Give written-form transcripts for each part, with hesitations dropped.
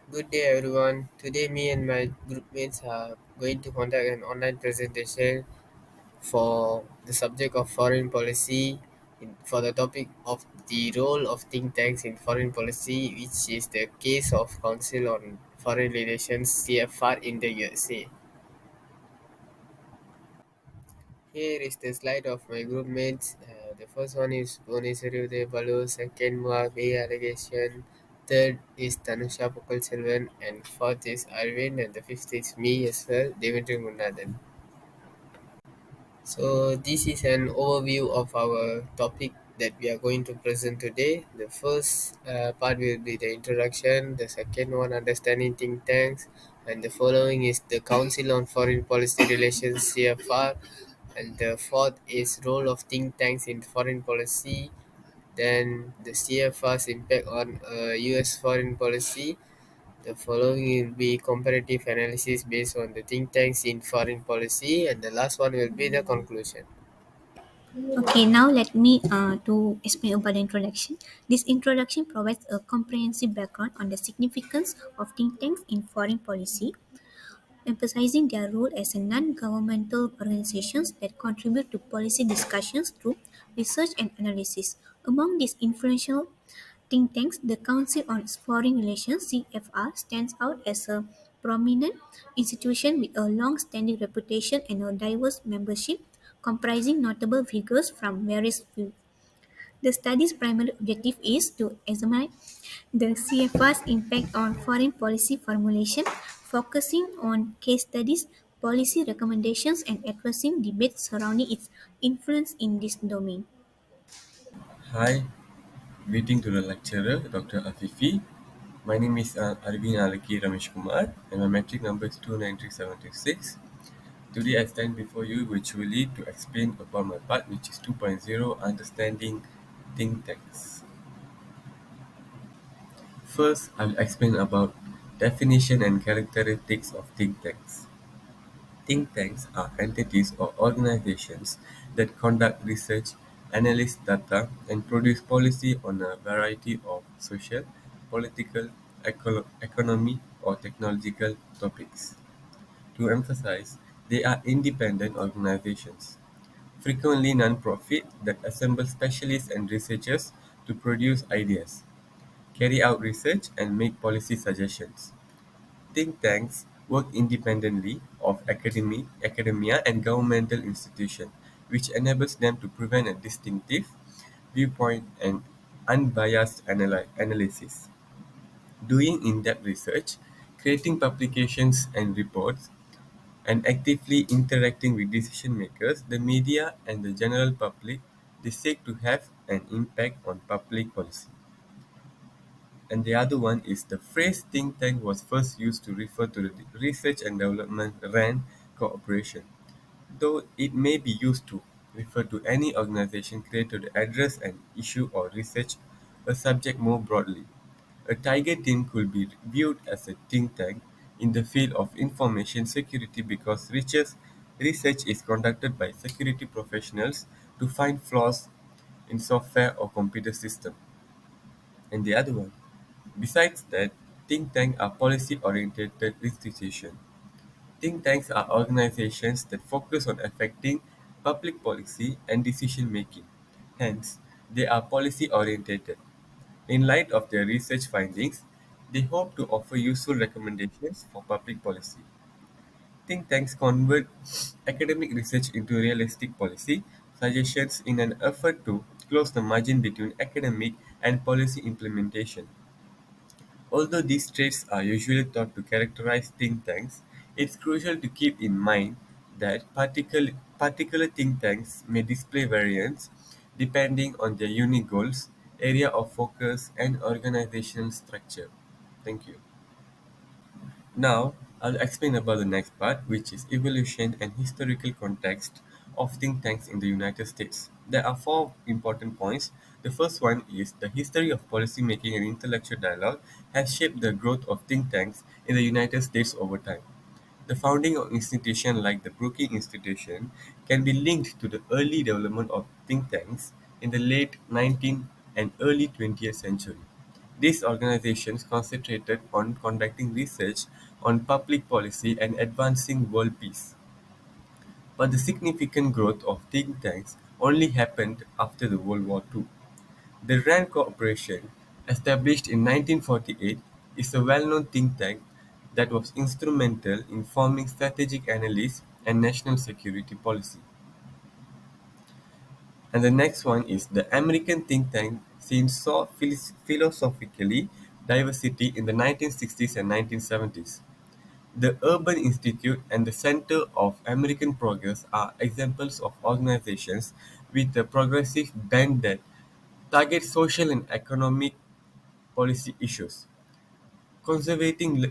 Good day, everyone. Today, me and my groupmates are going to conduct an online presentation for the subject of foreign policy for the topic of the role of think tanks in foreign policy, which is the case of Council on Foreign Relations (CFR) in the USA. Here is the slide of my groupmates. The first one is Bonesuru De Balu, second Muab A allegation, third is Tanusha Pukul Selvan, and fourth is Arvind, and the fifth is me as well, Devendra Munnadan. So this is an overview of our topic that we are going to present today. The first part will be the introduction, the second one understanding think tanks, and the following is the Council on Foreign Policy Relations CFR, and the fourth is role of think tanks in foreign policy. Then the CFR's impact on U.S. foreign policy. The following will be comparative analysis based on the think tanks in foreign policy, and the last one will be the conclusion. Okay, now let me to explain about the introduction. This introduction provides a comprehensive background on the significance of think tanks in foreign policy, emphasizing their role as a non-governmental organizations that contribute to policy discussions through research and analysis. Among these influential think tanks, the Council on Foreign Relations (CFR) stands out as a prominent institution with a long-standing reputation and a diverse membership comprising notable figures from various fields. The study's primary objective is to examine the CFR's impact on foreign policy formulation, focusing on case studies, policy recommendations, and addressing debates surrounding its influence in this domain. Hi, greeting to the lecturer, Dr. Afifi. My name is Arvind Alaki Ramesh Kumar, and my metric number is 293726. Today I stand before you virtually to explain about my part, which is 2.0 Understanding Think Tanks. First, I will explain about definition and characteristics of think tanks. Think tanks are entities or organizations that conduct research, analyze data, and produce policy on a variety of social, political, economic, or technological topics. To emphasize, they are independent organizations, frequently non-profit, that assemble specialists and researchers to produce ideas, carry out research, and make policy suggestions. Think tanks work independently of academia and governmental institutions, which enables them to present a distinctive viewpoint and unbiased analysis. Doing in-depth research, creating publications and reports, and actively interacting with decision makers, the media, and the general public, they seek to have an impact on public policy. And the other one is the phrase think tank was first used to refer to the research and development RAND cooperation, though it may be used to refer to any organization created to address an issue or research a subject more broadly. A tiger team could be viewed as a think tank in the field of information security because research is conducted by security professionals to find flaws in software or computer systems. And the other one, besides that, think tanks are policy-oriented institutions. Think tanks are organizations that focus on affecting public policy and decision-making. Hence, they are policy-oriented. In light of their research findings, they hope to offer useful recommendations for public policy. Think tanks convert academic research into realistic policy suggestions in an effort to close the margin between academic and policy implementation. Although these traits are usually thought to characterize think tanks, it's crucial to keep in mind that particular think tanks may display variance depending on their unique goals, area of focus, and organizational structure. Thank you. Now, I'll explain about the next part, which is evolution and historical context of think tanks in the United States. There are four important points. The first one is the history of policymaking and intellectual dialogue has shaped the growth of think tanks in the United States over time. The founding of institutions like the Brookings Institution can be linked to the early development of think tanks in the late 19th and early 20th century. These organizations concentrated on conducting research on public policy and advancing world peace. But the significant growth of think tanks only happened after the World War II. The RAND Corporation, established in 1948, is a well-known think tank that was instrumental in forming strategic analysis and national security policy. And the next one is the American think tank scene saw philosophically diversity in the 1960s and 1970s. The Urban Institute and the Center of American Progress are examples of organizations with a progressive bent that target social and economic policy issues. Conservating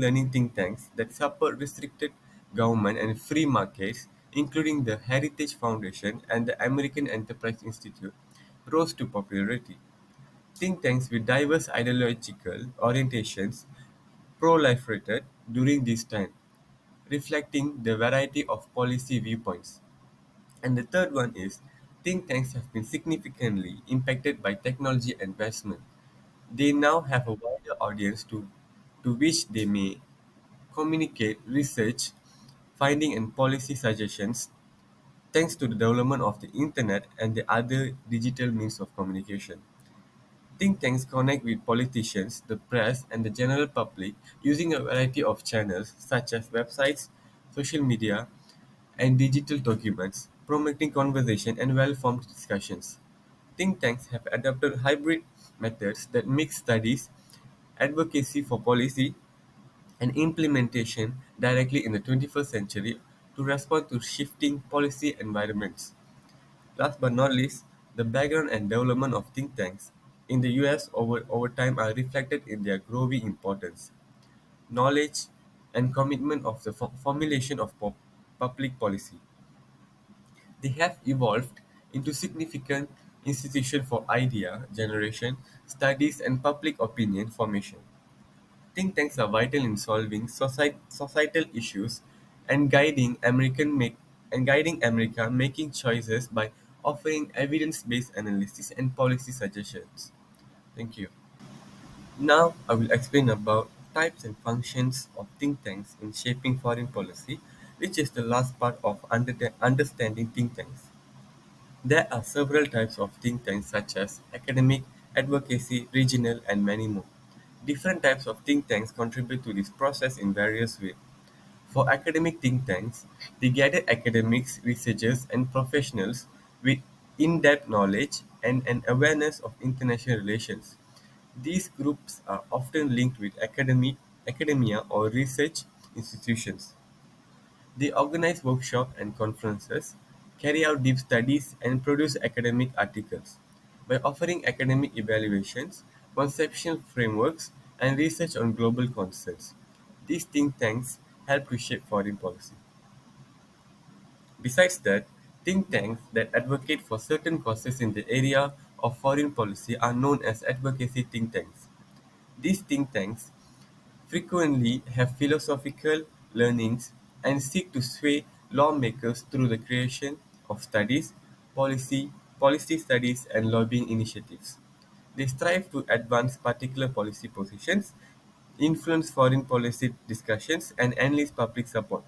learning think tanks that support restricted government and free markets, including the Heritage Foundation and the American Enterprise Institute, rose to popularity. Think tanks with diverse ideological orientations proliferated during this time, reflecting the variety of policy viewpoints. And the third one is think tanks have been significantly impacted by technology advancement. They now have a wider audience to which they may communicate research, finding and policy suggestions thanks to the development of the internet and the other digital means of communication. Think tanks connect with politicians, the press, and the general public using a variety of channels such as websites, social media, and digital documents, promoting conversation and well-formed discussions. Think tanks have adopted hybrid methods that mix studies, advocacy for policy, and implementation directly in the 21st century to respond to shifting policy environments. Last but not least, the background and development of think tanks in the US over time are reflected in their growing importance, knowledge, and commitment of the formulation of public policy. They have evolved into significant institutions for idea generation, studies, and public opinion formation. Think tanks are vital in solving societal issues and guiding America making choices by offering evidence-based analysis and policy suggestions. Thank you. Now I will explain about types and functions of think tanks in shaping foreign policy, which is the last part of understanding think tanks. There are several types of think tanks such as academic, advocacy, regional, and many more. Different types of think tanks contribute to this process in various ways. For academic think tanks, they gather academics, researchers, and professionals with in-depth knowledge and an awareness of international relations. These groups are often linked with academia or research institutions. They organize workshops and conferences, carry out deep studies, and produce academic articles. By offering academic evaluations, conceptual frameworks, and research on global concerns, these think tanks help to shape foreign policy. Besides that, think tanks that advocate for certain causes in the area of foreign policy are known as advocacy think tanks. These think tanks frequently have philosophical learnings and seek to sway lawmakers through the creation of studies, policy studies, and lobbying initiatives. They strive to advance particular policy positions, influence foreign policy discussions, and enlist public support.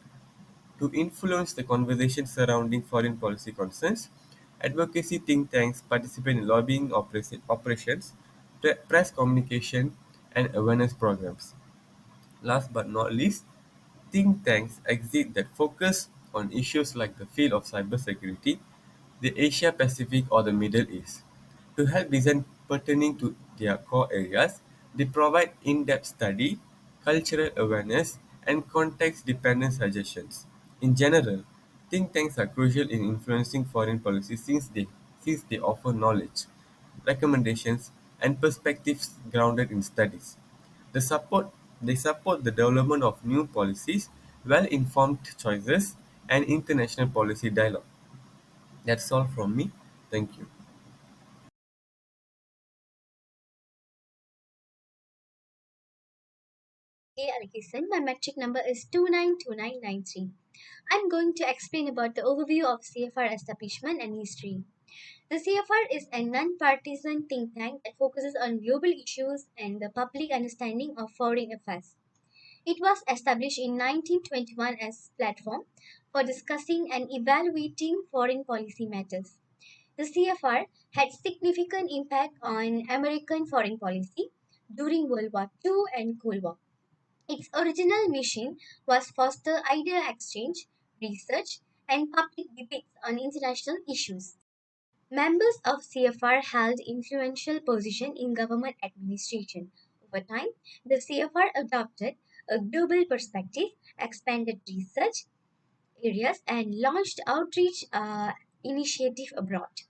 To influence the conversation surrounding foreign policy concerns, advocacy think tanks participate in lobbying operations, press communication, and awareness programs. Last but not least, think tanks exist that focus on issues like the field of cybersecurity, the Asia Pacific, or the Middle East. To help design pertaining to their core areas, they provide in-depth study, cultural awareness, and context-dependent suggestions. In general, think tanks are crucial in influencing foreign policy since they offer knowledge, recommendations, and perspectives grounded in studies. They support they support the development of new policies, well-informed choices, and international policy dialogue. That's all from me. Thank you. Hey Alkison, my metric number is 292993. I'm going to explain about the overview of CFR establishment and history. The CFR is a non-partisan think tank that focuses on global issues and the public understanding of foreign affairs. It was established in 1921 as platform for discussing and evaluating foreign policy matters. The CFR had significant impact on American foreign policy during World War II and Cold War. Its original mission was foster idea exchange, research, and public debates on international issues. Members of CFR held influential positions in government administration. Over time, the CFR adopted a global perspective, expanded research areas, and launched outreach initiative abroad.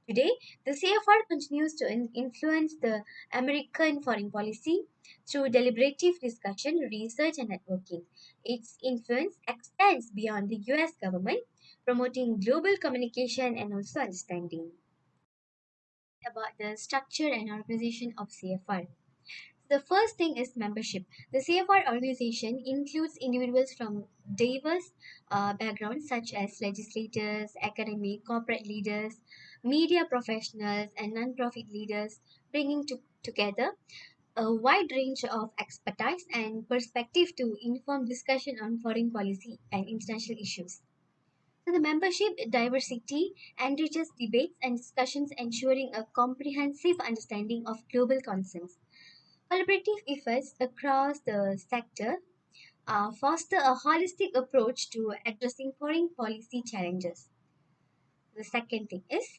Today, the CFR continues to influence the American foreign policy through deliberative discussion, research, and networking. Its influence extends beyond the US government, promoting global communication and also understanding. About the structure and organization of CFR. The first thing is membership. The CFR organization includes individuals from diverse backgrounds such as legislators, academic, corporate leaders, media professionals, and non-profit leaders, bringing together a wide range of expertise and perspective to inform discussion on foreign policy and international issues. So the membership diversity enriches debates and discussions, ensuring a comprehensive understanding of global concerns. Collaborative efforts across the sector foster a holistic approach to addressing foreign policy challenges. The second thing is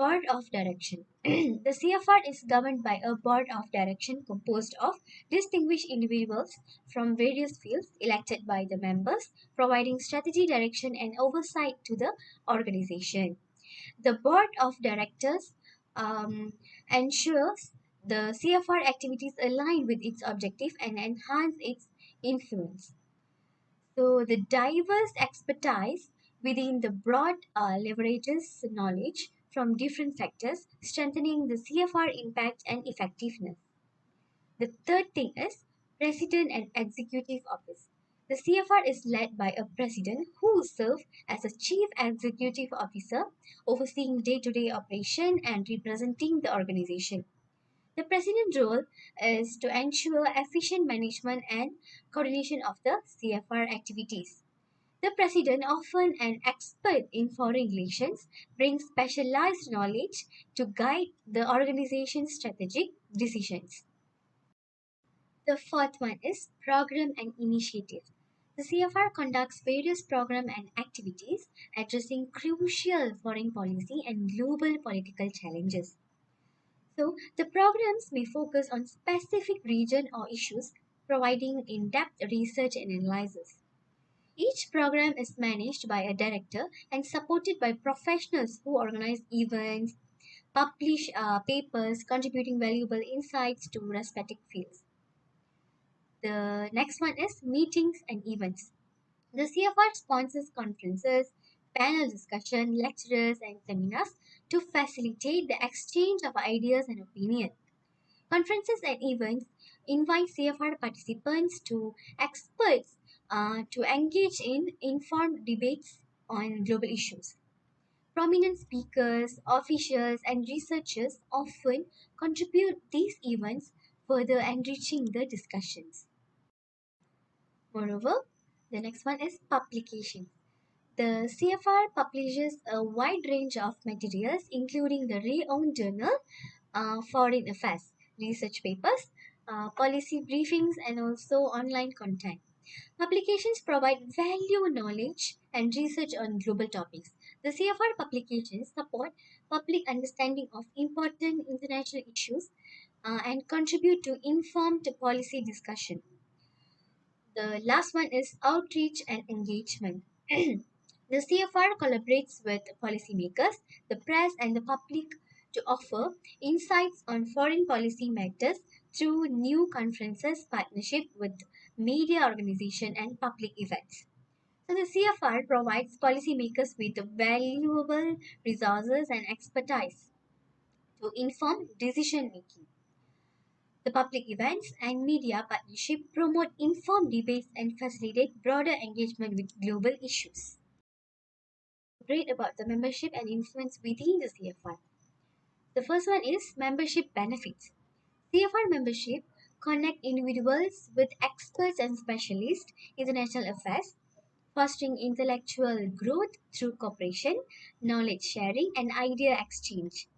board of direction. The CFR is governed by a board of direction composed of distinguished individuals from various fields elected by the members, providing strategy, direction, and oversight to the organization. The board of directors um, ensures the CFR activities align with its objective and enhance its influence. So the diverse expertise within the broad leverages knowledge from different sectors, strengthening the CFR impact and effectiveness. The third thing is President and Executive Office. The CFR is led by a president who serves as a chief executive officer, overseeing day-to-day operation and representing the organization. The president's role is to ensure efficient management and coordination of the CFR activities. The president, often an expert in foreign relations, brings specialized knowledge to guide the organization's strategic decisions. The fourth one is program and initiative. The CFR conducts various programs and activities addressing crucial foreign policy and global political challenges. So, the programs may focus on specific region or issues, providing in-depth research and analysis. Each program is managed by a director and supported by professionals who organize events, publish papers, contributing valuable insights to respective fields. The next one is meetings and events. The CFR sponsors conferences, panel discussion, lectures, and seminars to facilitate the exchange of ideas and opinions. Conferences and events invite CFR participants to experts to engage in informed debates on global issues. Prominent speakers, officials, and researchers often contribute these events, further enriching the discussions. Moreover, the next one is publication. The CFR publishes a wide range of materials, including the renowned journal Foreign Affairs, research papers, policy briefings, and also online content. Publications provide value knowledge and research on global topics. The CFR publications support public understanding of important international issues and contribute to informed policy discussion. The last one is outreach and engagement. The CFR collaborates with policymakers, the press, and the public to offer insights on foreign policy matters through new conferences, partnership with media organization, and public events. So the CFR provides policymakers with valuable resources and expertise to inform decision making. The public events and media partnership promote informed debates and facilitate broader engagement with global issues. Great about the membership and influence within the CFR. The first one is membership benefits. CFR membership connect individuals with experts and specialists in international affairs, fostering intellectual growth through cooperation, knowledge sharing, and idea exchange.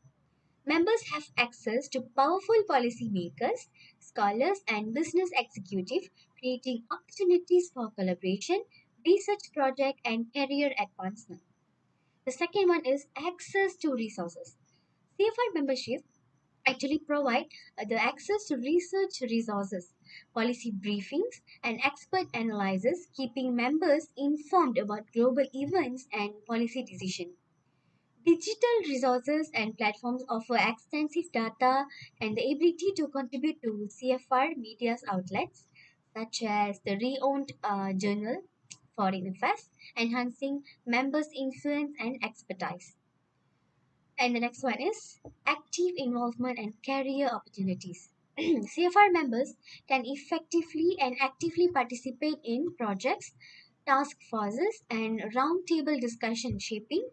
Members have access to powerful policymakers, scholars, and business executives, creating opportunities for collaboration, research project, and career advancement. The second one is access to resources. CFR membership actually provide the access to research resources, policy briefings, and expert analysis, keeping members informed about global events and policy decisions. Digital resources and platforms offer extensive data and the ability to contribute to CFR media's outlets, such as the re-owned journal Foreign Affairs, enhancing members' influence and expertise. And the next one is active involvement and career opportunities. CFR members can effectively and actively participate in projects, task forces, and roundtable discussion shaping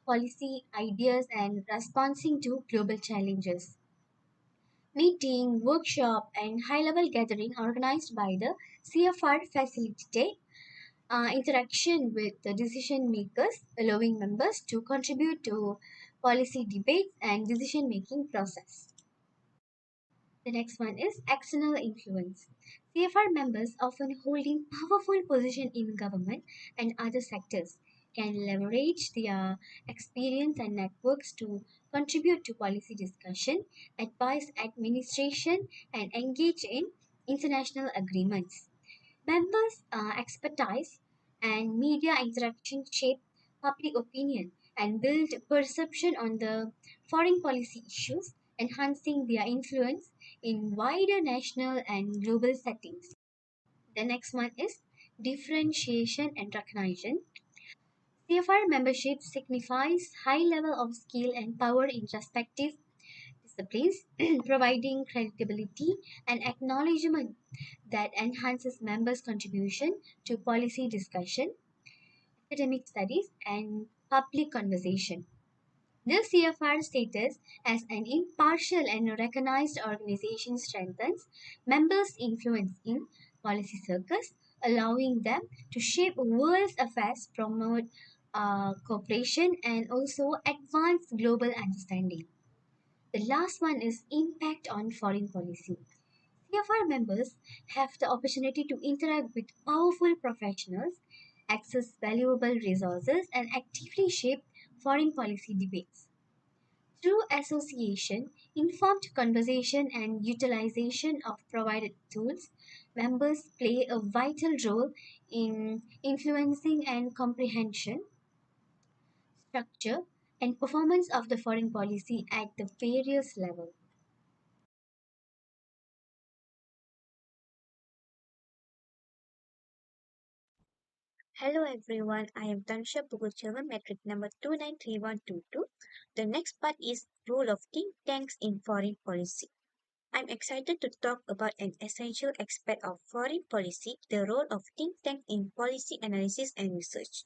policy ideas and responding to global challenges. Meeting, workshop, and high-level gathering organized by the CFR facilitate interaction with the decision makers, allowing members to contribute to policy debates and decision-making process. The next one is external influence. CFR members, often holding powerful position in government and other sectors, can leverage their experience and networks to contribute to policy discussion, advise administration, and engage in international agreements. Members' expertise and media interaction shape public opinion and build perception on the foreign policy issues, enhancing their influence in wider national and global settings. The next one is differentiation and recognition. CFR membership signifies high level of skill and power in respective disciplines, providing credibility and acknowledgement that enhances members' contribution to policy discussion, academic studies, and public conversation. The CFR status as an impartial and recognized organization strengthens members' influence in policy circles, allowing them to shape world affairs, promote cooperation, and also advance global understanding. The last one is impact on foreign policy. CFR members have the opportunity to interact with powerful professionals, access valuable resources, and actively shape foreign policy debates. Through association, informed conversation, and utilization of provided tools, members play a vital role in influencing and comprehension, structure, and performance of the foreign policy at the various levels. Hello everyone, I am Tansha Pugucheva, metric number 293122. The next part is role of think tanks in foreign policy. I'm excited to talk about an essential aspect of foreign policy, the role of think tanks in policy analysis and research.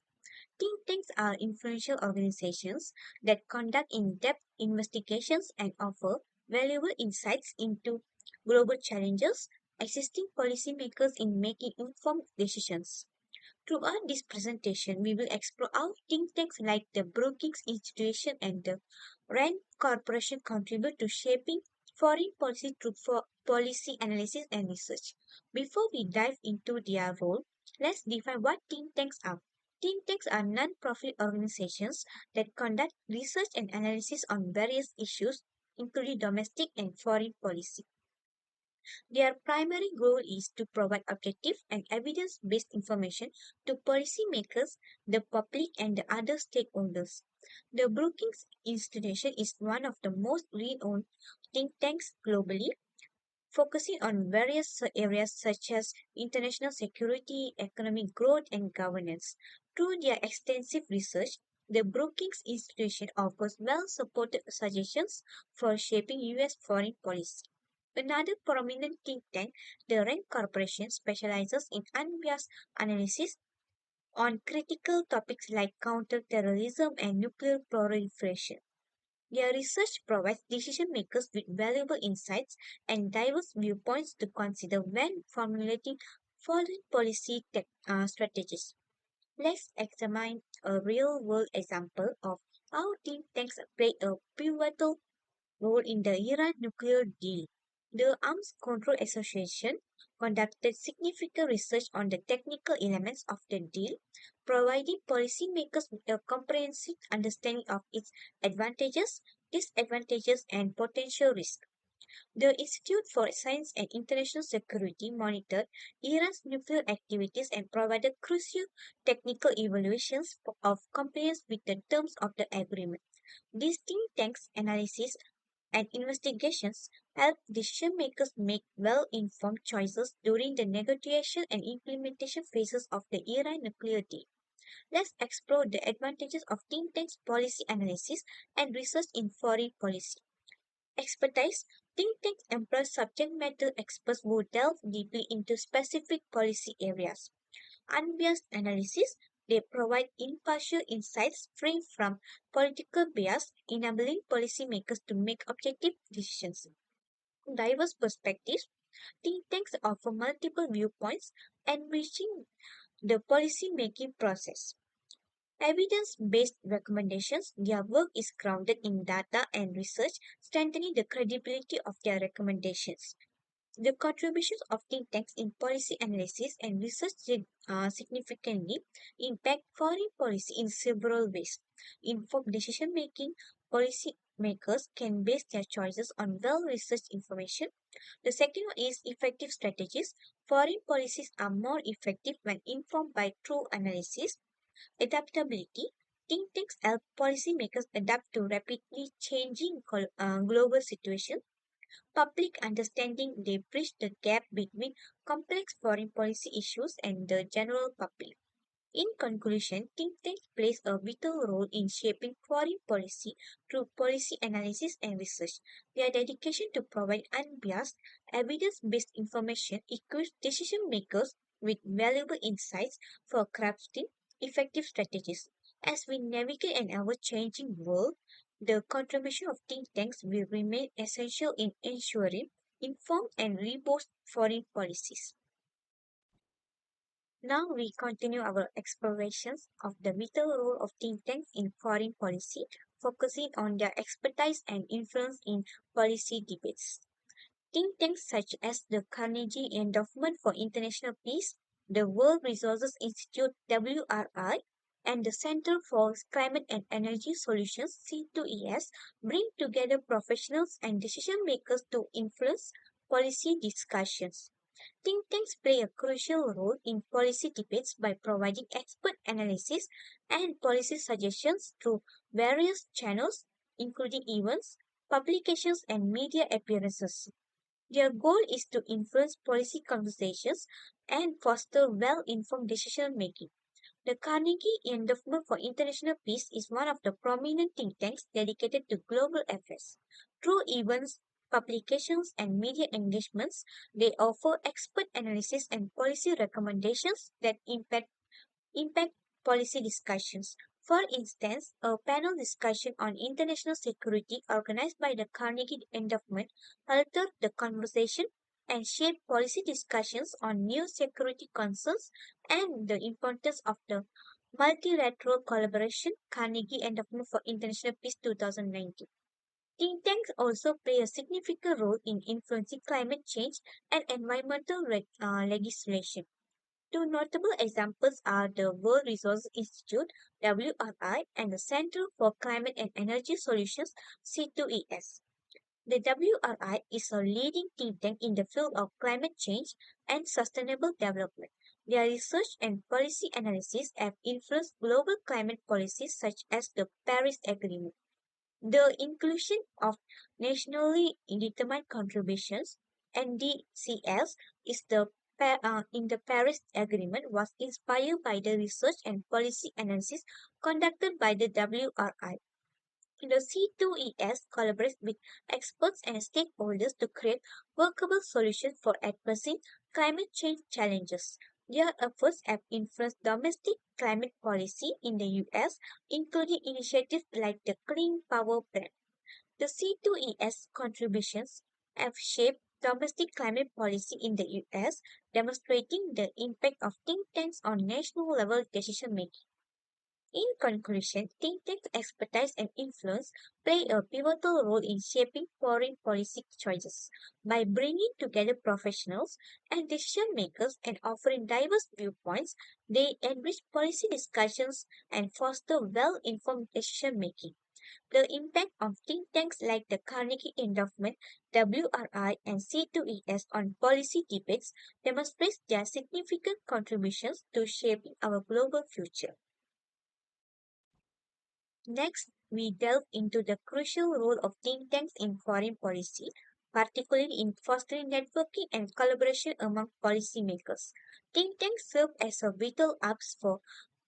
Think tanks are influential organizations that conduct in-depth investigations and offer valuable insights into global challenges, assisting policymakers in making informed decisions. Throughout this presentation, we will explore how think tanks like the Brookings Institution and the RAND Corporation contribute to shaping foreign policy through policy analysis and research. Before we dive into their role, let's define what think tanks are. Think tanks are non-profit organizations that conduct research and analysis on various issues, including domestic and foreign policy. Their primary goal is to provide objective and evidence based information to policymakers, the public, and the other stakeholders. The Brookings Institution is one of the most renowned think tanks globally, focusing on various areas such as international security, economic growth, and governance. Through their extensive research, the Brookings Institution offers well supported suggestions for shaping U.S. foreign policy. Another prominent think tank, the RAND Corporation, specializes in unbiased analysis on critical topics like counterterrorism and nuclear proliferation. Their research provides decision makers with valuable insights and diverse viewpoints to consider when formulating foreign policy strategies. Let's examine a real world example of how think tanks play a pivotal role in the Iran nuclear deal. The Arms Control Association conducted significant research on the technical elements of the deal, providing policymakers with a comprehensive understanding of its advantages, disadvantages, and potential risks. The Institute for Science and International Security monitored Iran's nuclear activities and provided crucial technical evaluations of compliance with the terms of the agreement. These think tanks analysis and investigations help decision makers make well informed choices during the negotiation and implementation phases of the Iran nuclear deal. Let's explore the advantages of think tanks policy analysis and research in foreign policy. Expertise. Think tanks employ subject matter experts who delve deeply into specific policy areas. Unbiased analysis. They provide impartial insights free from political bias, enabling policymakers to make objective decisions. Diverse perspectives. Think tanks offer multiple viewpoints, enriching the policy making process. Evidence based recommendations. Their work is grounded in data and research, strengthening the credibility of their recommendations. The contributions of think tanks in policy analysis and research significantly impact foreign policy in several ways. Informed decision making, policy makers can base their choices on well researched information. The second one is effective strategies. Foreign policies are more effective when informed by true analysis. Adaptability. Think tanks help policymakers adapt to rapidly changing global situations. Public understanding. They bridge the gap between complex foreign policy issues and the general public. In conclusion, think tanks plays a vital role in shaping foreign policy through policy analysis and research. Their dedication to provide unbiased, evidence-based information equips decision makers with valuable insights for crafting effective strategies. As we navigate an ever-changing world, the contribution of think tanks will remain essential in ensuring informed and robust foreign policies. Now we continue our explorations of the vital role of think tanks in foreign policy, focusing on their expertise and influence in policy debates. Think tanks such as the Carnegie Endowment for International Peace, the World Resources Institute WRI, and the Center for Climate and Energy Solutions C2ES bring together professionals and decision makers to influence policy discussions. Think tanks play a crucial role in policy debates by providing expert analysis and policy suggestions through various channels, including events, publications, and media appearances. Their goal is to influence policy conversations and foster well informed decision making. The Carnegie Endowment for International Peace is one of the prominent think tanks dedicated to global affairs. Through events, publications, and media engagements, they offer expert analysis and policy recommendations that impact policy discussions. For instance, a panel discussion on international security organized by the Carnegie Endowment altered the conversation and shaped policy discussions on new security concerns and the importance of the multilateral collaboration. Carnegie Endowment for International Peace 2019. Think tanks also play a significant role in influencing climate change and environmental legislation. Two notable examples are the World Resources Institute (WRI) and the Center for Climate and Energy Solutions (C2ES). The WRI is a leading think tank in the field of climate change and sustainable development. Their research and policy analysis have influenced global climate policies such as the Paris Agreement. The inclusion of nationally determined contributions (NDCs) is in the Paris Agreement was inspired by the research and policy analysis conducted by the WRI. The C2ES collaborates with experts and stakeholders to create workable solutions for addressing climate change challenges. Their efforts have influenced domestic climate policy in the US, including initiatives like the Clean Power Plan. The C2ES contributions have shaped domestic climate policy in the US, demonstrating the impact of think tanks on national level decision making. In conclusion, think tanks' expertise and influence play a pivotal role in shaping foreign policy choices. By bringing together professionals and decision makers and offering diverse viewpoints, they enrich policy discussions and foster well informed decision making. The impact of think tanks like the Carnegie Endowment, WRI, and C2ES on policy debates demonstrates their significant contributions to shaping our global future. Next, we delve into the crucial role of think tanks in foreign policy, particularly in fostering networking and collaboration among policymakers. Think tanks serve as a vital hubs for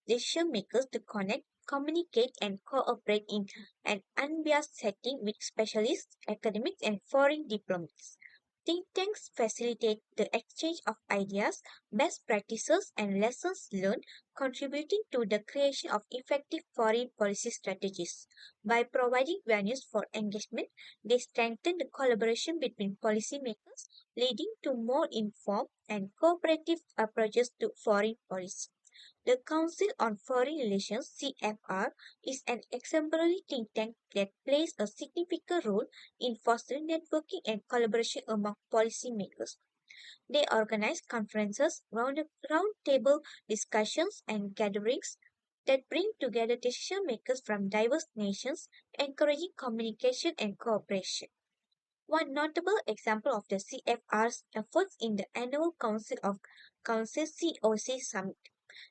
decision makers to connect, communicate, and cooperate in an unbiased setting with specialists, academics, and foreign diplomats. Think tanks facilitate the exchange of ideas, best practices, and lessons learned, contributing to the creation of effective foreign policy strategies. By providing venues for engagement, they strengthen the collaboration between policymakers, leading to more informed and cooperative approaches to foreign policy. The Council on Foreign Relations (CFR) is an exemplary think tank that plays a significant role in fostering networking and collaboration among policymakers. They organize conferences, roundtable discussions, and gatherings that bring together decision makers from diverse nations, encouraging communication and cooperation. One notable example of the CFR's efforts in the annual Council COC Summit.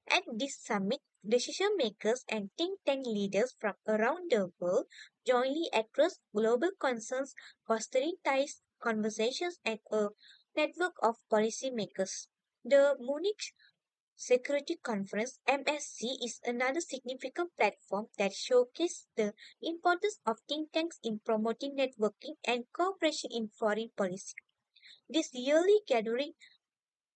At this summit, decision makers and think tank leaders from around the world jointly address global concerns, fostering ties, conversations, and a network of policymakers. The Munich Security Conference (MSC) is another significant platform that showcases the importance of think tanks in promoting networking and cooperation in foreign policy. This yearly gathering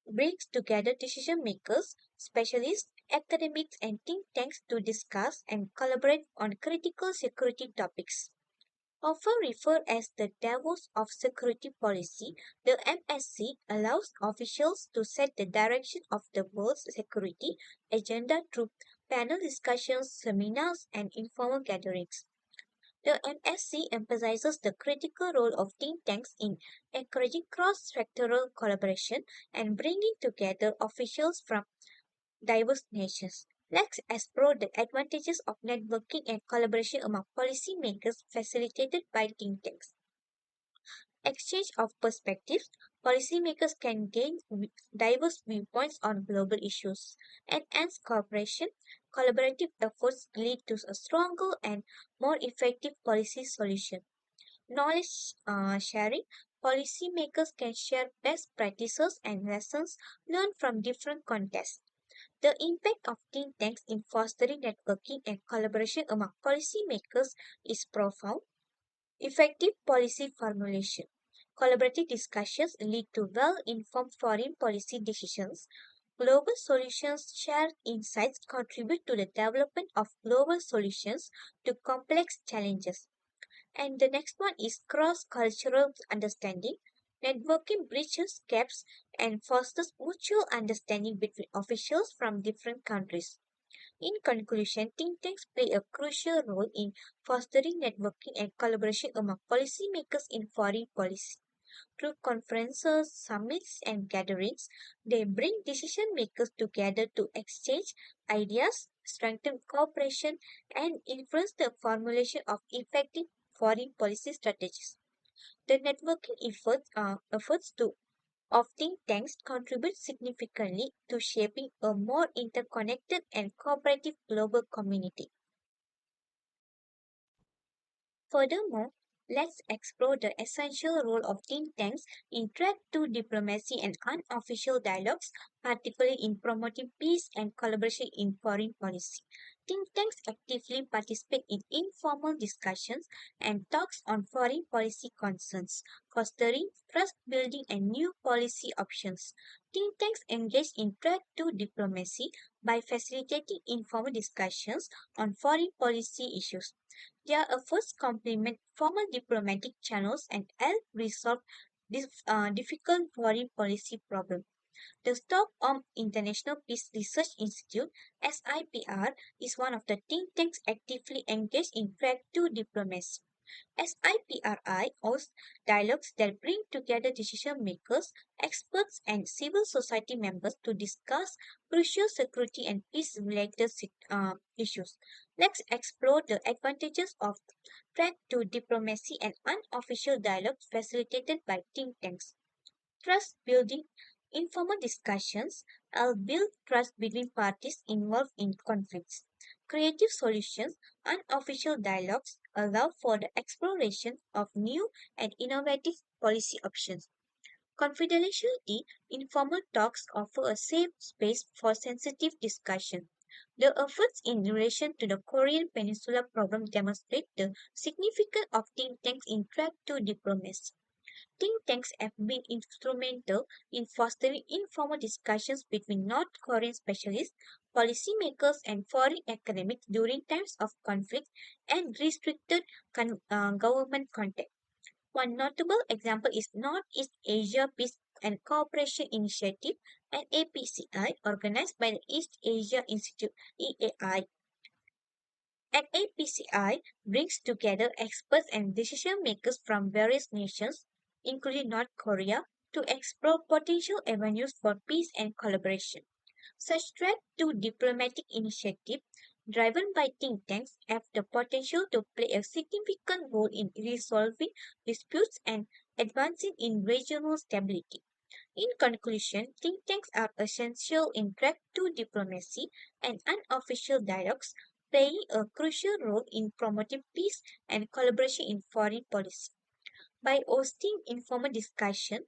brings together decision makers, specialists, academics, and think tanks to discuss and collaborate on critical security topics. Often referred as the Davos of security policy, the MSC allows officials to set the direction of the world's security agenda through panel discussions, seminars, and informal gatherings. The MSC emphasizes the critical role of think tanks in encouraging cross-sectoral collaboration and bringing together officials from diverse nations. Let's explore the advantages of networking and collaboration among policymakers facilitated by think tanks. Exchange of perspectives, policymakers can gain diverse viewpoints on global issues. Enhanced cooperation, collaborative efforts lead to a stronger and more effective policy solution. Knowledge sharing, policymakers can share best practices and lessons learned from different contexts. The impact of think tanks in fostering networking and collaboration among policymakers is profound. Effective policy formulation. Collaborative discussions lead to well informed foreign policy decisions. Global solutions shared insights contribute to the development of global solutions to complex challenges. And the next one is cross cultural understanding. Networking bridges gaps and fosters mutual understanding between officials from different countries. In conclusion, think tanks play a crucial role in fostering networking and collaboration among policymakers in foreign policy. Through conferences, summits, and gatherings, they bring decision makers together to exchange ideas, strengthen cooperation, and influence the formulation of effective foreign policy strategies. The networking efforts of think tanks contribute significantly to shaping a more interconnected and cooperative global community. Furthermore, let's explore the essential role of think tanks in track 2 diplomacy and unofficial dialogues, particularly in promoting peace and collaboration in foreign policy. Think tanks actively participate in informal discussions and talks on foreign policy concerns, fostering trust building and new policy options. Think tanks engage in track 2 diplomacy by facilitating informal discussions on foreign policy issues. Their efforts complement formal diplomatic channels and help resolve difficult foreign policy problems. The Stockholm International Peace Research Institute (SIPR) is one of the think tanks actively engaged in track 2 diplomacy. SIPRI hosts dialogues that bring together decision makers, experts, and civil society members to discuss crucial security and peace related issues. Let's explore the advantages of track 2 diplomacy and unofficial dialogues facilitated by think tanks. Trust building informal discussions build trust between parties involved in conflicts. Creative solutions, unofficial dialogues allow for the exploration of new and innovative policy options. Confidentiality, informal talks offer a safe space for sensitive discussion. The efforts in relation to the Korean Peninsula problem demonstrate the significance of think tanks in track to diplomacy. Think tanks have been instrumental in fostering informal discussions between North Korean specialists, policymakers, and foreign academics during times of conflict and restricted government contact. One notable example is Northeast Asia Peace and Cooperation Initiative and APCI, organized by the East Asia Institute (EAI). An APCI brings together experts and decision makers from various nations, including North Korea, to explore potential avenues for peace and collaboration. Such track to diplomatic initiatives, driven by think tanks, have the potential to play a significant role in resolving disputes and advancing in regional stability. In conclusion, think tanks are essential in track to diplomacy and unofficial dialogues, playing a crucial role in promoting peace and collaboration in foreign policy. By hosting informal discussion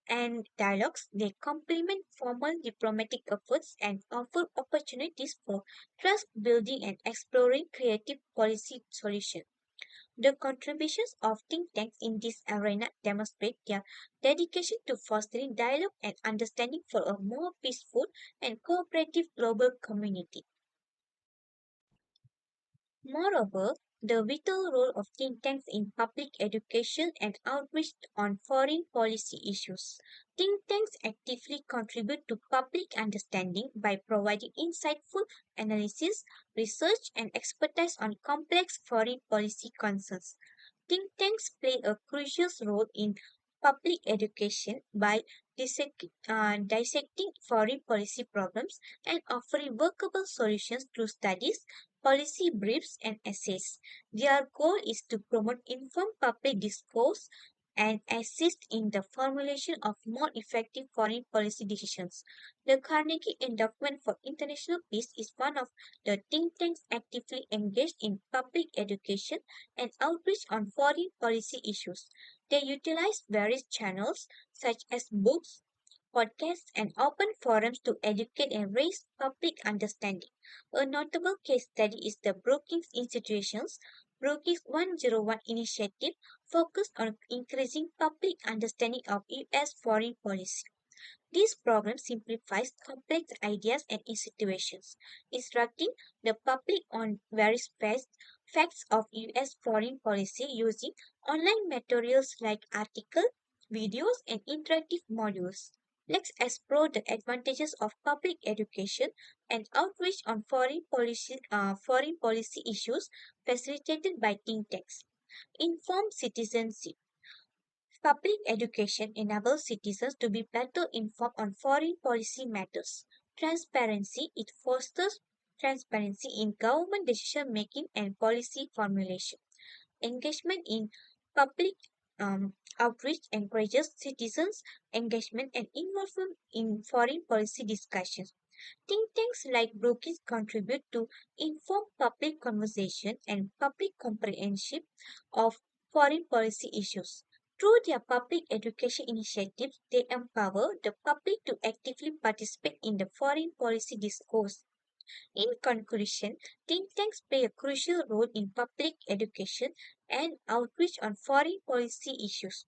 and dialogues, they complement formal diplomatic efforts and offer opportunities for trust building and exploring creative policy solutions. The contributions of think tanks in this arena demonstrate their dedication to fostering dialogue and understanding for a more peaceful and cooperative global community. Moreover, the vital role of think tanks in public education and outreach on foreign policy issues. Think tanks actively contribute to public understanding by providing insightful analysis, research, and expertise on complex foreign policy concerns. Think tanks play a crucial role in public education by dissecting foreign policy problems and offering workable solutions through studies, policy briefs, and essays. Their goal is to promote informed public discourse and assist in the formulation of more effective foreign policy decisions. The Carnegie Endowment for International Peace is one of the think tanks actively engaged in public education and outreach on foreign policy issues. They utilize various channels such as books, podcasts, and open forums to educate and raise public understanding. A notable case study is the Brookings Institution's Brookings 101 initiative focused on increasing public understanding of U.S. foreign policy. This program simplifies complex ideas and situations, instructing the public on various facts of U.S. foreign policy using online materials like articles, videos, and interactive modules. Let's explore the advantages of public education and outreach on foreign policy issues facilitated by think tanks. Informed citizenship. Public education enables citizens to be better informed on foreign policy matters. Transparency. It fosters transparency in government decision making and policy formulation. Engagement in public outreach encourages citizens' engagement and involvement in foreign policy discussions. Think tanks like Brookings contribute to inform public conversation and public comprehension of foreign policy issues. Through their public education initiatives, they empower the public to actively participate in the foreign policy discourse. In conclusion, think tanks play a crucial role in public education and outreach on foreign policy issues.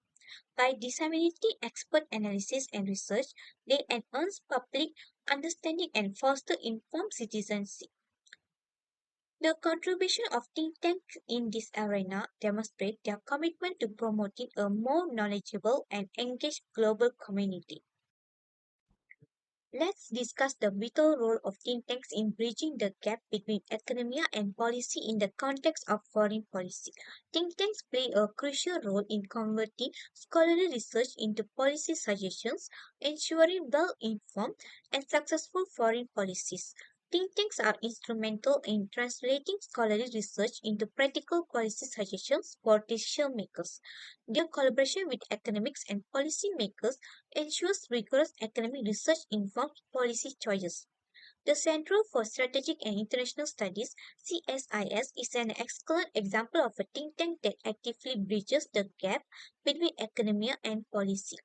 By disseminating expert analysis and research, they enhance public understanding and foster informed citizenship. The contribution of think tanks in this arena demonstrate their commitment to promoting a more knowledgeable and engaged global community. Let's discuss the vital role of think tanks in bridging the gap between academia and policy in the context of foreign policy. Think tanks play a crucial role in converting scholarly research into policy suggestions, ensuring well informed and successful foreign policies. Think tanks are instrumental in translating scholarly research into practical policy suggestions for decision makers. Their collaboration with academics and policy makers ensures rigorous academic research informs policy choices. The Centre for Strategic and International Studies (CSIS) is an excellent example of a think tank that actively bridges the gap between academia and policy.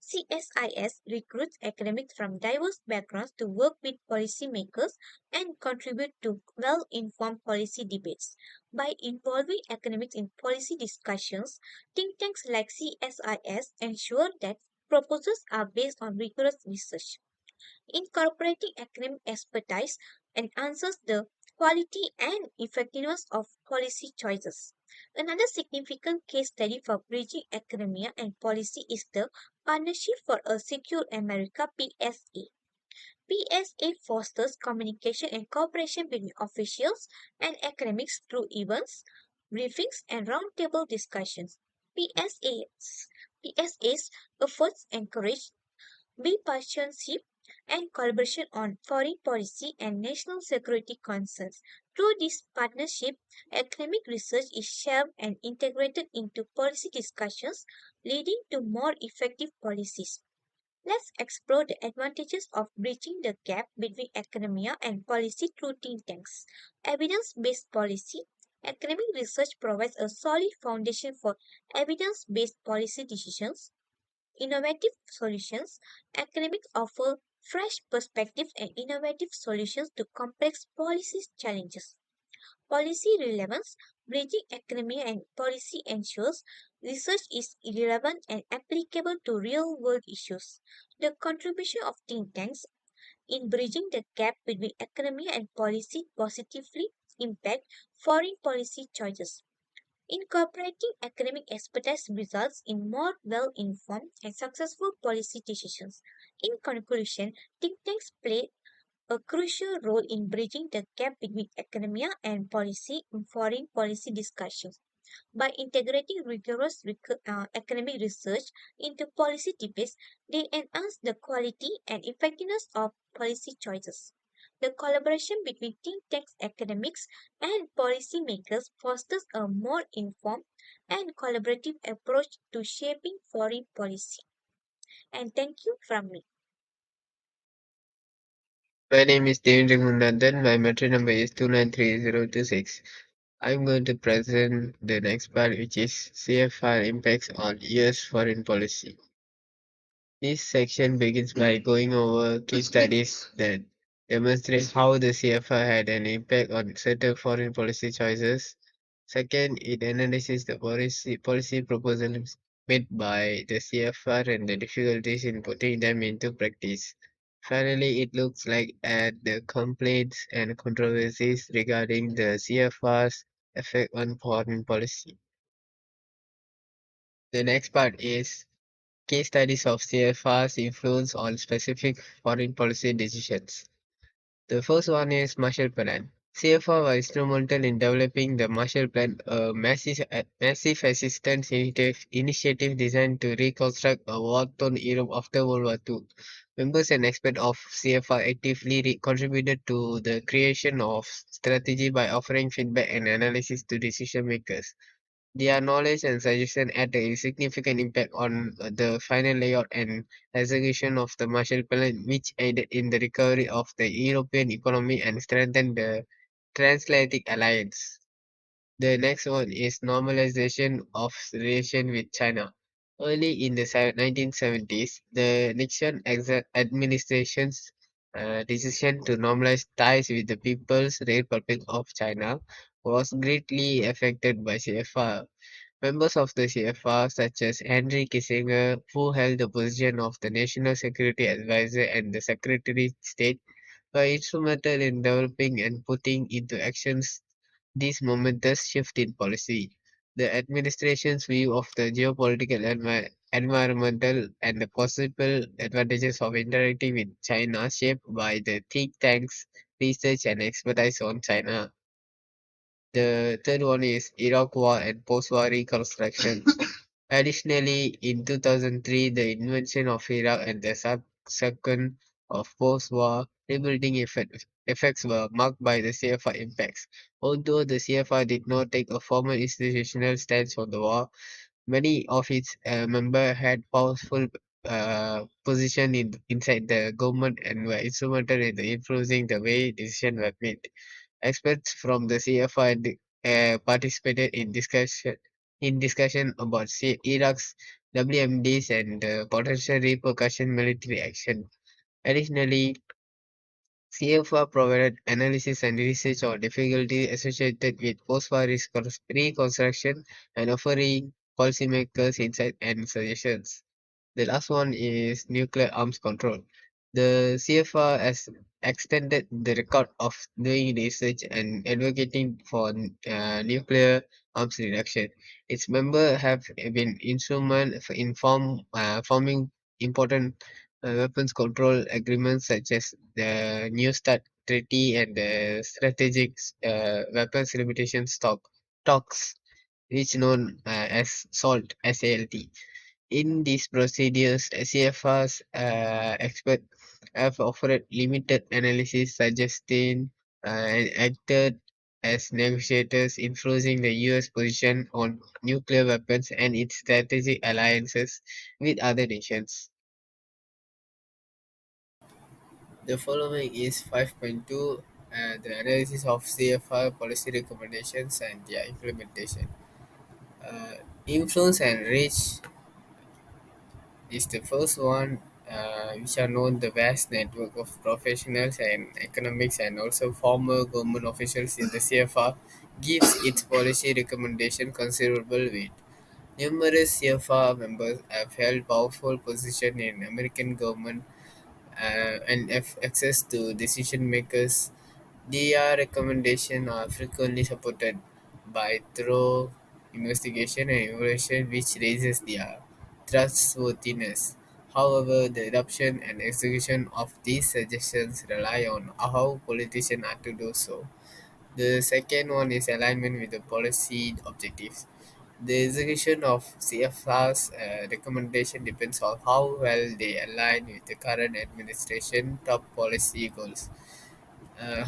CSIS recruits academics from diverse backgrounds to work with policymakers and contribute to well informed policy debates. By involving academics in policy discussions, think tanks like CSIS ensure that proposals are based on rigorous research. Incorporating academic expertise enhances the quality and effectiveness of policy choices. Another significant case study for bridging academia and policy is the Partnership for a Secure America PSA. PSA fosters communication and cooperation between officials and academics through events, briefings, and roundtable discussions. PSA's, PSA's efforts encourage bipartisanship and collaboration on foreign policy and national security concerns. Through this partnership, academic research is shared and integrated into policy discussions, leading to more effective policies. Let's explore the advantages of bridging the gap between academia and policy through think tanks. Evidence based policy. Academic research provides a solid foundation for evidence based policy decisions. Innovative solutions. Academics offer fresh perspectives and innovative solutions to complex policy challenges. Policy relevance. Bridging academia and policy ensures research is relevant and applicable to real world issues. The contribution of think tanks in bridging the gap between academia and policy positively impact foreign policy choices. Incorporating academic expertise results in more well informed and successful policy decisions. In conclusion, think tanks play a crucial role in bridging the gap between academia and policy in foreign policy discussions. By integrating rigorous academic research into policy debates, they enhance the quality and effectiveness of policy choices. The collaboration between think tanks, academics, and policymakers fosters a more informed and collaborative approach to shaping foreign policy. And thank you from me. My name is Devendra Gunandan. My metro number is 293026. I'm going to present the next part, which is CFR impacts on US foreign policy. This section begins by going over key studies that demonstrate how the CFR had an impact on certain foreign policy choices. Second, it analyzes the policy proposals made by the CFR and the difficulties in putting them into practice. Finally, it looks like at the complaints and controversies regarding the CFR's effect on foreign policy. The next part is case studies of CFR's influence on specific foreign policy decisions. The first one is Marshall Plan. CFR was instrumental in developing the Marshall Plan, a massive assistance initiative designed to reconstruct a war-torn Europe after World War II. Members and experts of CFR actively contributed to the creation of strategy by offering feedback and analysis to decision makers. Their knowledge and suggestion had a significant impact on the final layout and execution of the Marshall Plan, which aided in the recovery of the European economy and strengthened the transatlantic alliance. The next one is normalization of relation with China. Early in the 1970s, the Nixon administration's decision to normalize ties with the People's Republic of China was greatly affected by CFR. Members of the CFR, such as Henry Kissinger, who held the position of the National Security Advisor and the Secretary of State, were instrumental in developing and putting into actions this momentous shift in policy. The administration's view of the geopolitical environmental and the possible advantages of interacting with China shaped by the think tanks, research and expertise on China. The third one is Iraq War and post-war reconstruction. Additionally, in 2003, the invention of Iraq and the subsequent of post-war rebuilding effects were marked by the CFR impacts. Although the CFR did not take a formal institutional stance on the war, many of its members had powerful position inside the government and were instrumental in influencing the way decisions were made. Experts from the CFR participated in discussion about Iraq's WMDs and potential repercussion military action. Additionally, CFR provided analysis and research on difficulties associated with post-war reconstruction and offering policymakers insight and suggestions. The last one is nuclear arms control. The CFR has extended the record of doing research and advocating for nuclear arms reduction. Its members have been instrumental in forming important weapons control agreements such as the New START Treaty and the Strategic Weapons Limitation talks, which known as SALT, SALT. In these procedures, CFR's experts have offered limited analysis suggesting and acted as negotiators influencing the US position on nuclear weapons and its strategic alliances with other nations. The following is 5.2, the analysis of CFR policy recommendations and their implementation. Uh, Influence and reach is the first one, which are known the vast network of professionals and economics and also former government officials in the CFR gives its policy recommendation considerable weight. Numerous CFR members have held powerful positions in American government and have access to decision makers. Their recommendations are frequently supported by thorough investigation and evaluation, which raises their trustworthiness. However, the adoption and execution of these suggestions rely on how politicians are to do so. The second one is alignment with the policy objectives. The execution of CFR's recommendation depends on how well they align with the current administration top policy goals.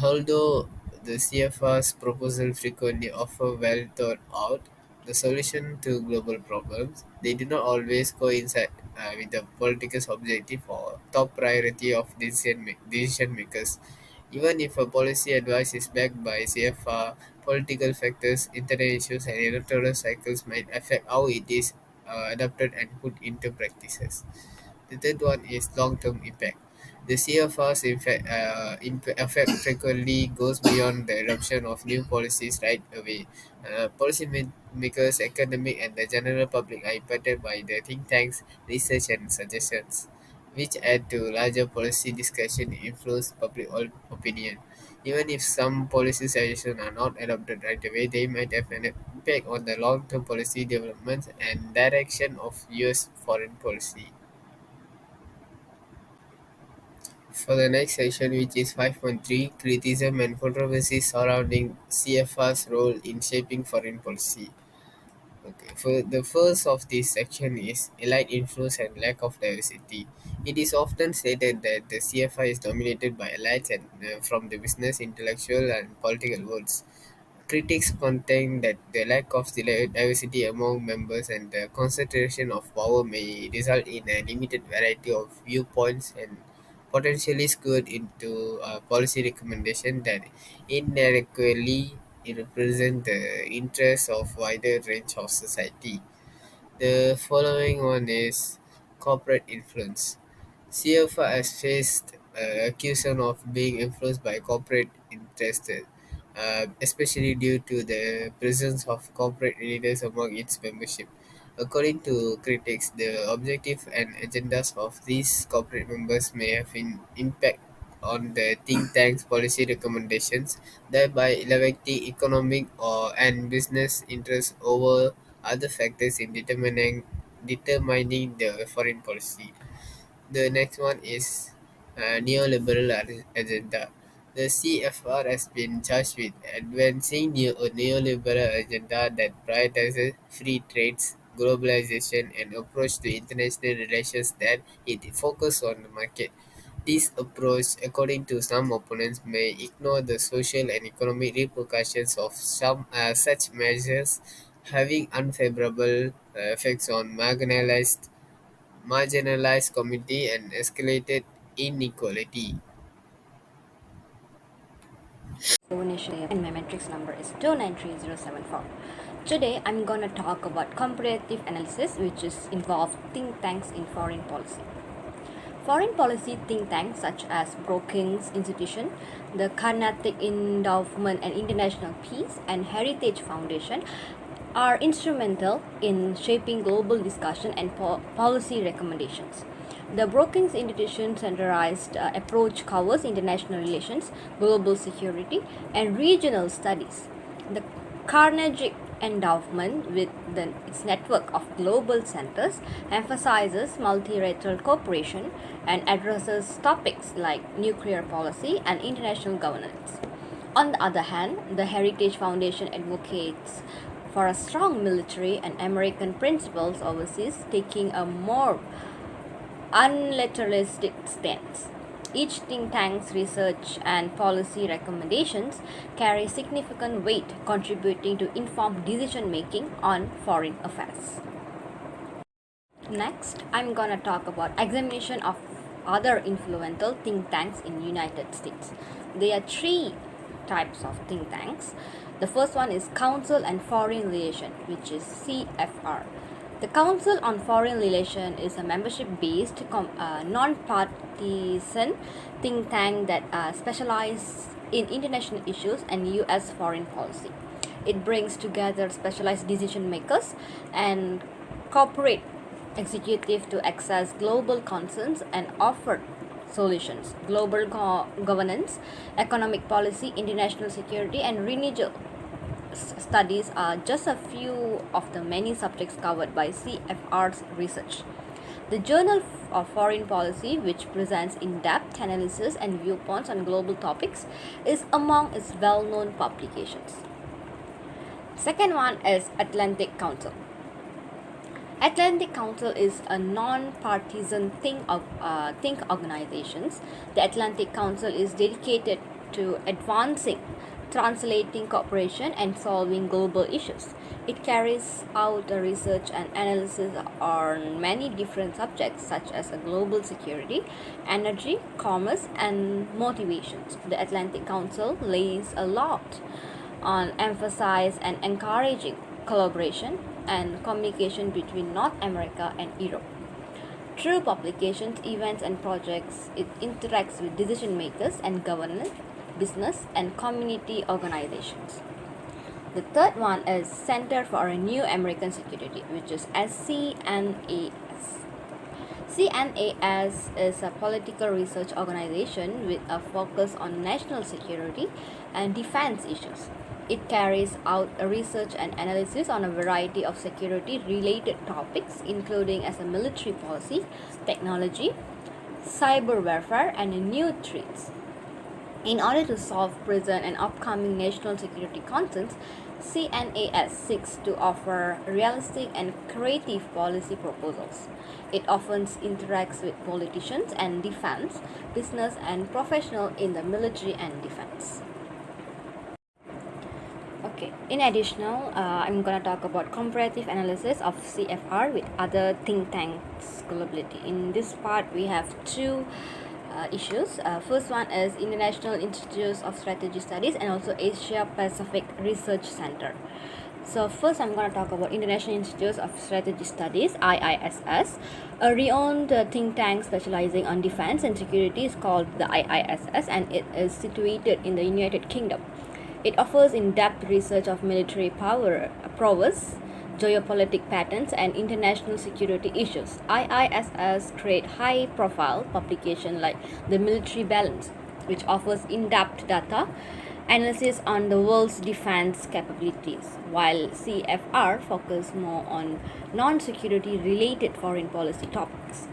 Although the CFR's proposal frequently offer well thought out the solution to global problems, they do not always coincide with the political objective or top priority of decision makers. Even if a policy advice is backed by CFR, political factors, internal issues, and electoral cycles might affect how it is adopted and put into practices. The third one is long-term impact. The CFR's effect frequently goes beyond the adoption of new policies right away. Policymakers, academic, and the general public are impacted by the think tanks, research, and suggestions, which add to larger policy discussion and influence public opinion. Even if some policy suggestions are not adopted right away, they might have an impact on the long-term policy developments and direction of U.S. foreign policy. For the next section, which is 5.3, criticism and controversies surrounding CFR's role in shaping foreign policy. Okay, for the first of this section is elite influence and lack of diversity. It is often stated that the CFI is dominated by elites and from the business, intellectual, and political worlds. Critics contend that the lack of diversity among members and the concentration of power may result in a limited variety of viewpoints and potentially skewed into policy recommendation that inadequately represent the interests of wider range of society. The following one is corporate influence. CFR has faced accusation of being influenced by corporate interests, especially due to the presence of corporate leaders among its membership. According to critics, the objective and agendas of these corporate members may have impact on the think tank's policy recommendations, thereby elevating economic or and business interests over other factors in determining the foreign policy. The next one is neoliberal agenda. The CFR has been charged with advancing a neoliberal agenda that prioritizes free trades, globalization, and approach to international relations that it focus on the market. This approach, according to some opponents, may ignore the social and economic repercussions of some such measures, having unfavorable effects on marginalized community and escalated inequality. Initially, and my matrix number is 293074. Today, I'm gonna talk about comparative analysis, which is involved think tanks in foreign policy. Foreign policy think tanks such as Brookings Institution, the Carnatic Endowment and International Peace, and Heritage Foundation are instrumental in shaping global discussion and policy recommendations. The Brookings Institution centralized approach covers international relations, global security, and regional studies. The Carnegie Endowment, with its network of global centers, emphasizes multilateral cooperation and addresses topics like nuclear policy and international governance. On the other hand, the Heritage Foundation advocates for a strong military and American principles overseas, taking a more unilateralistic stance. Each think tank's research and policy recommendations carry significant weight, contributing to informed decision making on foreign affairs. Next, I'm gonna talk about examination of other influential think tanks in United States. There are three types of think tanks. The first one is Council on Foreign Relations, which is CFR. The Council on Foreign Relations is a membership-based, non-partisan think tank that specializes in international issues and U.S. foreign policy. It brings together specialized decision makers and corporate executives to access global concerns and offer solutions. Global governance, economic policy, international security, and renewable studies are just a few of the many subjects covered by CFR's research. The Journal of Foreign Policy, which presents in-depth analysis and viewpoints on global topics, is among its well-known publications. Second one is Atlantic Council. Atlantic Council is a non-partisan think organization. The Atlantic Council is dedicated to advancing translating cooperation and solving global issues. It carries out a research and analysis on many different subjects such as global security, energy, commerce, and motivations. The Atlantic Council lays a lot on emphasize and encouraging collaboration and communication between North America and Europe. Through publications, events, and projects, it interacts with decision makers and governance, business, and community organizations. The third one is Center for a New American Security, which is CNAS. CNAS is a political research organization with a focus on national security and defense issues. It carries out a research and analysis on a variety of security-related topics, including as a military policy, technology, cyber warfare, and new threats. In order to solve present and upcoming national security concerns, CNAS seeks to offer realistic and creative policy proposals. It often interacts with politicians and defense, business, and professionals in the military and defense. Okay, in additional, I'm going to talk about comparative analysis of CFR with other think tanks globally. In this part, we have two issues. First one is International Institutes of Strategy Studies and also Asia Pacific Research Center. So first I'm going to talk about International Institutes of Strategy Studies, IISS. A renowned think tank specializing on defense and security is called the IISS, and it is situated in the United Kingdom. It offers in-depth research of military prowess, geopolitical patterns, and international security issues. IISS create high-profile publications like The Military Balance, which offers in-depth data analysis on the world's defense capabilities, while CFR focus more on non-security related foreign policy topics.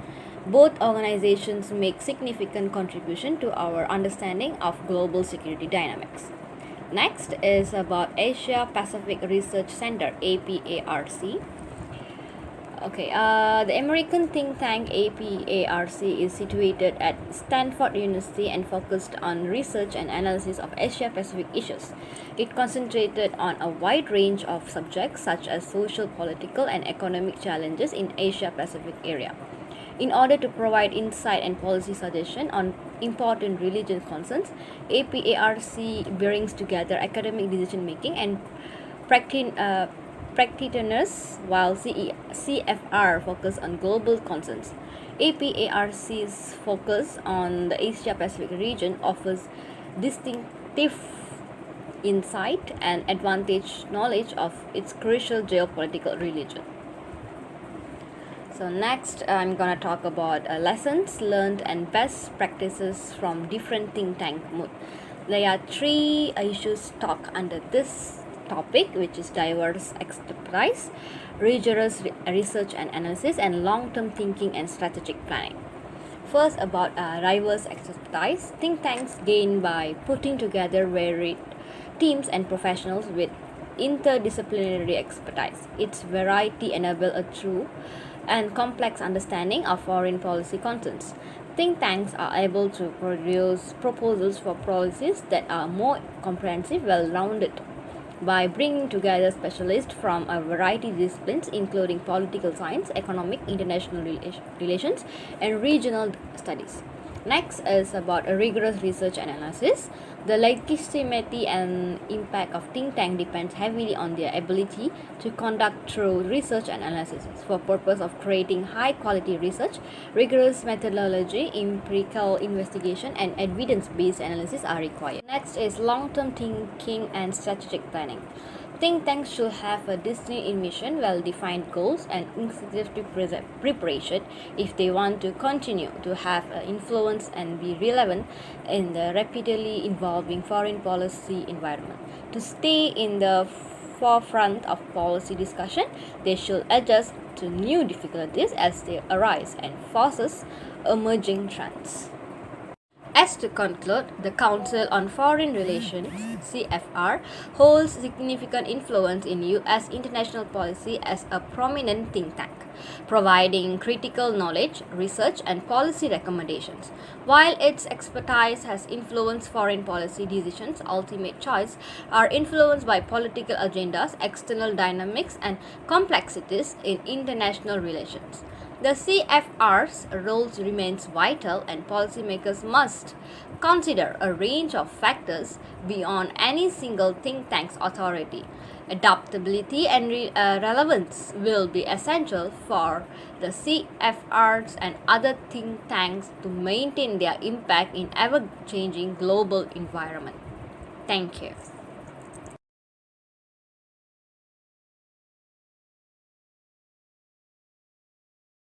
Both organizations make significant contribution to our understanding of global security dynamics. Next is about Asia Pacific Research Center, APARC. The American think tank APARC is situated at Stanford University and focused on research and analysis of Asia Pacific issues. It concentrated on a wide range of subjects such as social, political, and economic challenges in Asia Pacific area. In order to provide insight and policy suggestion on important religious concerns, APARC brings together academic decision making and practitioners, while CFR focus on global concerns. APARC's focus on the Asia Pacific region offers distinctive insight and advantage knowledge of its crucial geopolitical region. So next, I'm gonna talk about lessons learned and best practices from different think tank mood. There are three issues talked under this topic, which is diverse expertise, rigorous research and analysis, and long-term thinking and strategic planning. First, about diverse expertise. Think tanks gain by putting together varied teams and professionals with interdisciplinary expertise. Its variety enables a true and complex understanding of foreign policy concerns. Think tanks are able to produce proposals for policies that are more comprehensive, well-rounded, by bringing together specialists from a variety of disciplines, including political science, economic, international relations, and regional studies. Next is about a rigorous research and analysis. The legitimacy and impact of think tank depends heavily on their ability to conduct thorough research and analysis. For purpose of creating high quality research, rigorous methodology, empirical investigation, and evidence-based analysis are required. Next is long-term thinking and strategic planning. Think tanks should have a distinct mission, well-defined goals, and institutive preparation if they want to continue to have an influence and be relevant in the rapidly evolving foreign policy environment. To stay in the forefront of policy discussion, they should adjust to new difficulties as they arise and forces emerging trends. As to conclude, the Council on Foreign Relations (CFR) holds significant influence in U.S. international policy as a prominent think tank, providing critical knowledge, research, and policy recommendations. While its expertise has influenced foreign policy decisions, ultimate choice are influenced by political agendas, external dynamics, and complexities in international relations. The CFR's role remains vital, and policymakers must consider a range of factors beyond any single think tank's authority. Adaptability and relevance will be essential for the CFRs and other think tanks to maintain their impact in ever changing global environment. Thank you.